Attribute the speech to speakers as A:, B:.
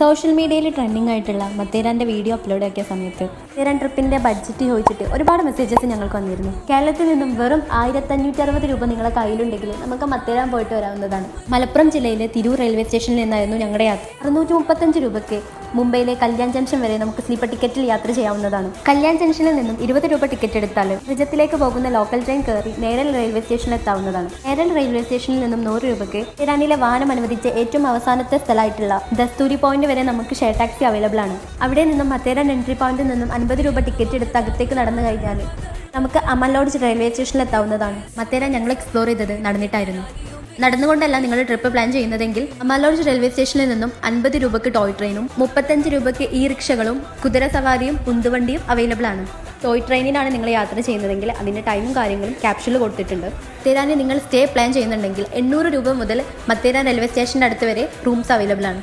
A: Social മീഡിയയിൽ trending ആയിട്ടുള്ള മത്തേരാൻ്റെ video upload ആക്കിയ സമയത്ത് മത്തേരാൻ ട്രിപ്പിൻ്റെ ബഡ്ജറ്റ് ചോദിച്ചിട്ട് ഒരുപാട് മെസ്സേജസ് ഞങ്ങൾക്ക് വന്നിരുന്നു. കേരളത്തിൽ നിന്നും വെറും 1560 രൂപ നിങ്ങളെ കയ്യിലുണ്ടെങ്കിൽ നമുക്ക് മത്തേരാൻ പോയിട്ട് വരാവുന്നതാണ്. മലപ്പുറം ജില്ലയിലെ തിരൂർ റെയിൽവേ സ്റ്റേഷനിൽ നിന്നായിരുന്നു ഞങ്ങളുടെ യാത്ര. 635 രൂപയ്ക്ക് മുംബൈയിലെ കല്യാൺ ജംഗ്ഷൻ വരെ നമുക്ക് സ്ലീപ്പർ ടിക്കറ്റിൽ യാത്ര ചെയ്യാവുന്നതാണ്. കല്യാൺ ജംഗ്ഷനിൽ നിന്നും 20 രൂപ ടിക്കറ്റ് എടുത്താൽ റിജത്തിലേക്ക് പോകുന്ന ലോക്കൽ ട്രെയിൻ കയറി നേരൽ റെയിൽവേ സ്റ്റേഷനിൽ എത്താവുന്നതാണ്. നേരൽ റെയിൽവേ സ്റ്റേഷനിൽ നിന്നും 100 രൂപയ്ക്ക് ഇറാനിലെ വാഹനം അനുവദിച്ച ഏറ്റവും അവസാനത്തെ സ്ഥലമായിട്ടുള്ള ദസ്തൂരി പോയിന്റ് വരെ നമുക്ക് ഷെയർ ടാക്സി അവൈലബിൾ ആണ്. അവിടെ നിന്നും മത്തേരാൻ എൻട്രി പോയിന്റിൽ നിന്നും 50 രൂപ ടിക്കറ്റ് എടുത്ത് അകത്തേക്ക് നടന്നു കഴിഞ്ഞാൽ നമുക്ക് അമൽ ലോഡ്ജ് റെയിൽവേ സ്റ്റേഷനിൽ എത്താവുന്നതാണ്. മത്തേരാൻ ഞങ്ങൾ എക്സ്പ്ലോർ ചെയ്തത് നടന്നിട്ടായിരുന്നു. നടന്നുകൊണ്ടല്ല നിങ്ങൾ ട്രിപ്പ് പ്ലാൻ ചെയ്യുന്നതെങ്കിൽ അമൽ ലോഡ്ജ് റെയിൽവേ സ്റ്റേഷനിൽ നിന്നും 50 രൂപയ്ക്ക് ടോയ് ട്രെയിനും 35 രൂപയ്ക്ക് ഇ റിക്ഷകളും കുതിര സവാരിയും ഉന്തുവണ്ടിയും അവൈലബിൾ ആണ്. ടോയ് ട്രെയിനിലാണ് നിങ്ങൾ യാത്ര ചെയ്യുന്നതെങ്കിൽ അതിൻ്റെ ടൈമും കാര്യങ്ങളും ക്യാപ്ഷനിൽ കൊടുത്തിട്ടുണ്ട്. മത്തേരാനിൽ നിങ്ങൾ സ്റ്റേ പ്ലാൻ ചെയ്യുന്നുണ്ടെങ്കിൽ 800 രൂപ മുതൽ മത്തേരാൻ റെയിൽവേ സ്റ്റേഷൻ്റെ അടുത്ത് വരെ റൂംസ് അവൈലബിൾ ആണ്.